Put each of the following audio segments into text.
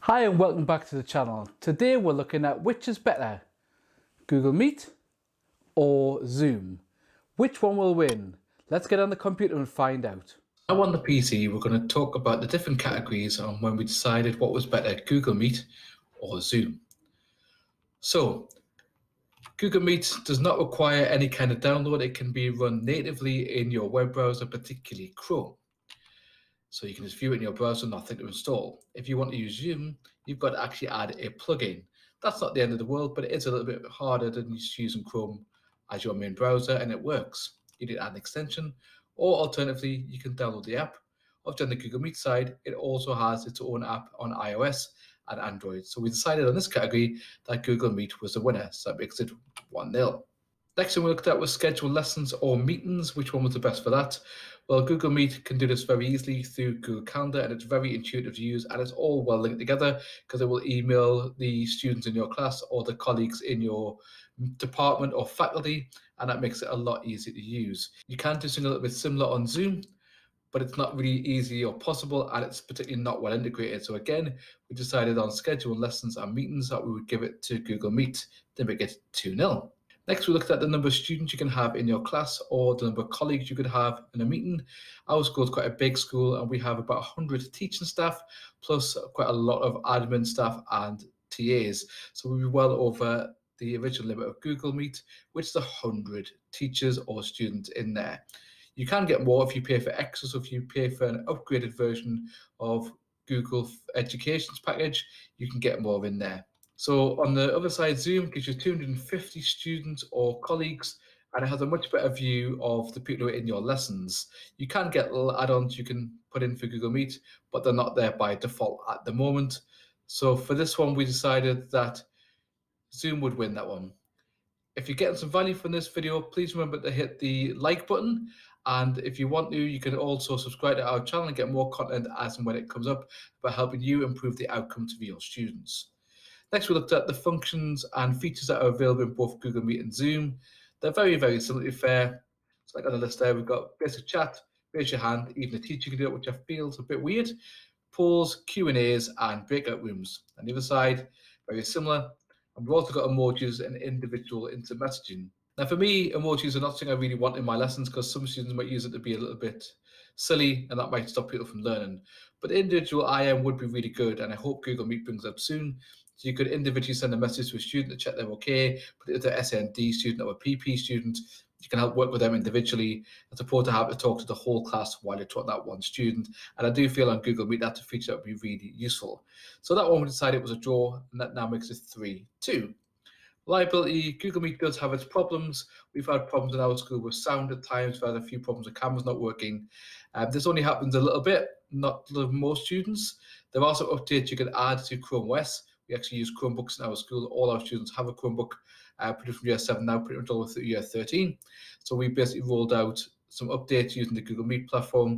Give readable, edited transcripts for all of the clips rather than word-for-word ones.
Hi and welcome back to the channel. Today we're looking at which is better, Google Meet or Zoom. Which one will win? Let's get on the computer and find out. Now on the PC, we're going to talk about the different categories on when we decided what was better, Google Meet or Zoom. So, Google Meet does not require any kind of download. It can be run natively in your web browser, particularly Chrome. So you can just view it in your browser, nothing to install. If you want to use Zoom, you've got to actually add a plugin. That's not the end of the world, but it is a little bit harder than just using Chrome as your main browser, and it works. You need to add an extension, or alternatively, you can download the app. Over on the Google Meet side, it also has its own app on iOS and Android. So we decided on this category that Google Meet was the winner, so that makes it 1-0. Next thing we looked at was scheduled lessons or meetings. Which one was the best for that? Well, Google Meet can do this very easily through Google Calendar, and it's very intuitive to use, and it's all well linked together because it will email the students in your class or the colleagues in your department or faculty, and that makes it a lot easier to use. You can do something a little bit similar on Zoom, but it's not really easy or possible, and it's particularly not well integrated. So again, we decided on scheduled lessons and meetings that we would give it to Google Meet to make it 2-0. Next, we looked at the number of students you can have in your class or the number of colleagues you could have in a meeting. Our school is quite a big school, and we have about 100 teaching staff, plus quite a lot of admin staff and TAs. So we'll be well over the original limit of Google Meet, which is 100 teachers or students in there. You can get more if you pay for extras, or if you pay for an upgraded version of Google Education's package, you can get more in there. So on the other side, Zoom gives you 250 students or colleagues, and it has a much better view of the people who are in your lessons. You can get little add-ons you can put in for Google Meet, but they're not there by default at the moment. So for this one, we decided that Zoom would win that one. If you're getting some value from this video, please remember to hit the like button. And if you want to, you can also subscribe to our channel and get more content as and when it comes up about helping you improve the outcomes of your students. Next, we looked at the functions and features that are available in both Google Meet and Zoom. They're very, very similar to be fair. So like on the list there, we've got basic chat, raise your hand, even a teacher can do it, which I feel is a bit weird, polls, Q&As, and breakout rooms. On the other side, very similar. And we've also got emojis and individual instant messaging. Now, for me, emojis are not something I really want in my lessons because some students might use it to be a little bit silly, and that might stop people from learning. But individual IM would be really good, and I hope Google Meet brings that soon. So you could individually send a message to a student to check they're okay, but if they're an SND student or a PP student, you can help work with them individually as opposed to have to talk to the whole class while you're talking to that one student. And I do feel on Google Meet that's a feature that would be really useful. So that one we decided was a draw, and that now makes it 3-2. Liability, Google Meet does have its problems. We've had problems in our school with sound at times. We've had a few problems with cameras not working. This only happens a little bit, not with most students. There are some updates you can add to Chrome OS. We actually use Chromebooks in our school. All our students have a Chromebook, pretty from year 7 now, pretty much all through year 13. So we basically rolled out some updates using the Google Meet platform,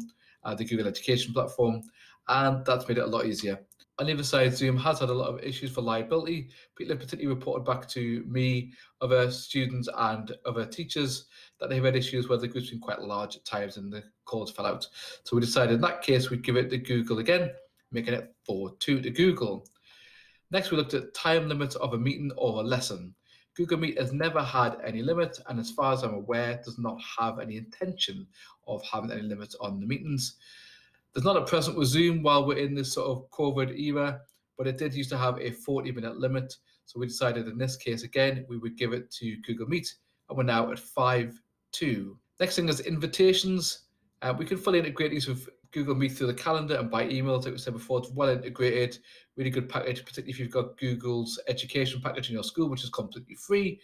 the Google Education platform, and that's made it a lot easier. On the other side, Zoom has had a lot of issues for liability. People have particularly reported back to me, other students and other teachers that they've had issues where the group's been quite large at times and the calls fell out. So we decided in that case we'd give it to Google again, making it 4-2 to Google. Next, we looked at time limits of a meeting or a lesson. Google Meet has never had any limit, and as far as I'm aware, does not have any intention of having any limits on the meetings. There's not a present with Zoom while we're in this sort of COVID era, but it did used to have a 40-minute limit. So we decided in this case, again, we would give it to Google Meet, and we're now at 5-2. Next thing is invitations. We can fully integrate these with Google Meet through the calendar and by email. Like we said before, it's well integrated, really good package, particularly if you've got Google's education package in your school, which is completely free,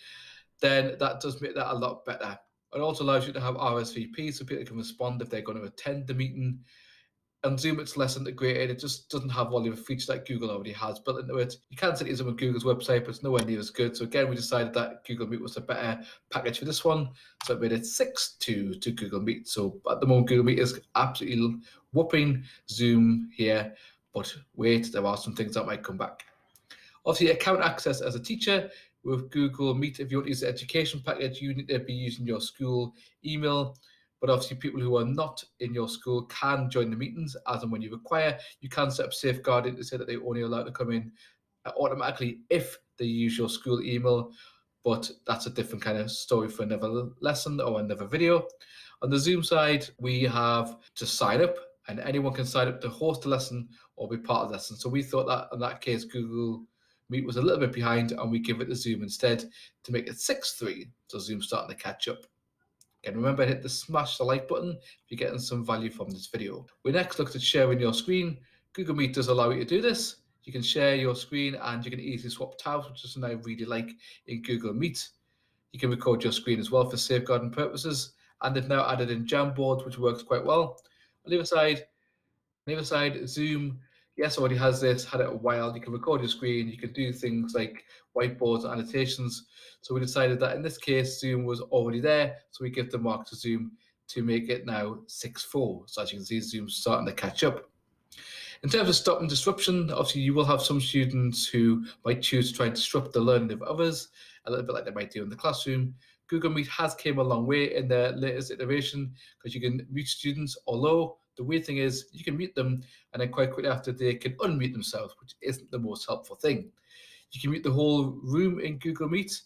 then that does make that a lot better. It also allows you to have RSVP so people can respond if they're going to attend the meeting. On Zoom, it's less integrated. It just doesn't have all the features that Google already has built into it. You can set these up on Google's website, but it's nowhere near as good. So again, we decided that Google Meet was a better package for this one. So it made it 6-2 to Google Meet. So at the moment, Google Meet is absolutely whooping Zoom here. But wait, there are some things that might come back. Obviously, account access as a teacher with Google Meet. If you want to use the education package, you need to be using your school email. But obviously people who are not in your school can join the meetings as and when you require. You can set up safeguarding to say that they're only allowed to come in automatically if they use your school email, but that's a different kind of story for another lesson or another video. On the Zoom side, we have to sign up, and anyone can sign up to host a lesson or be part of the lesson. So we thought that in that case, Google Meet was a little bit behind, and we give it to Zoom instead to make it 6-3. So Zoom's starting to catch up. Again, remember, hit the smash the like button if you're getting some value from this video. We next looked at sharing your screen. Google Meet does allow you to do this. You can share your screen and you can easily swap tabs, which is something I really like in Google Meet. You can record your screen as well for safeguarding purposes, and they've now added in Jamboard, which works quite well. On the other side, Zoom, yes, already has this, had it a while. You can record your screen, you can do things like whiteboards and annotations. So we decided that in this case, Zoom was already there, so we give the mark to Zoom to make it now 6-4. So as you can see, Zoom's starting to catch up. In terms of stopping disruption, obviously you will have some students who might choose to try and disrupt the learning of others, a little bit like they might do in the classroom. Google Meet has came a long way in their latest iteration because you can mute students, although the weird thing is you can mute them and then quite quickly after they can unmute themselves, which isn't the most helpful thing. You can mute the whole room in Google Meet.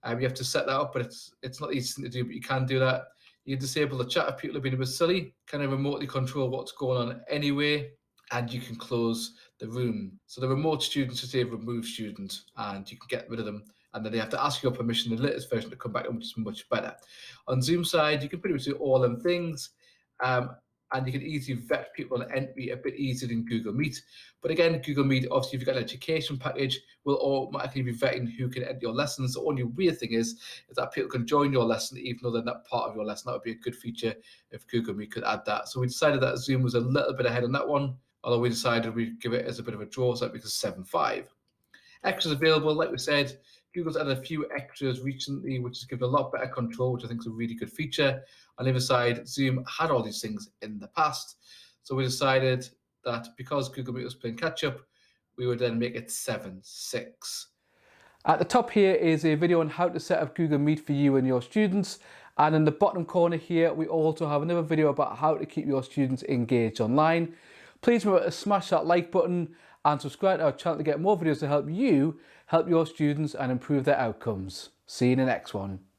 You have to set that up, but it's not easy to do, but you can do that. You can disable the chat if people have been a bit silly, kind of remotely control what's going on anyway, and you can close the room. So the remote students just say remove student, and you can get rid of them, and then they have to ask your permission in the latest version to come back, which is much better. On Zoom side, you can pretty much do all them things, and you can easily vet people and entry a bit easier than Google Meet. But again, Google Meet, obviously, if you've got an education package, will automatically be vetting who can enter your lessons. The only weird thing is that people can join your lesson even though they're not part of your lesson. That would be a good feature if Google Meet could add that. So we decided that Zoom was a little bit ahead on that one, although we decided we'd give it as a bit of a draw, so that because 7-5. Extras available, like we said, Google's added a few extras recently, which has given a lot better control, which I think is a really good feature. On the other side, Zoom had all these things in the past. So we decided that because Google Meet was playing catch up, we would then make it 7-6. At the top here is a video on how to set up Google Meet for you and your students. And in the bottom corner here, we also have another video about how to keep your students engaged online. Please remember to smash that like button and subscribe to our channel to get more videos to help you help your students and improve their outcomes. See you in the next one.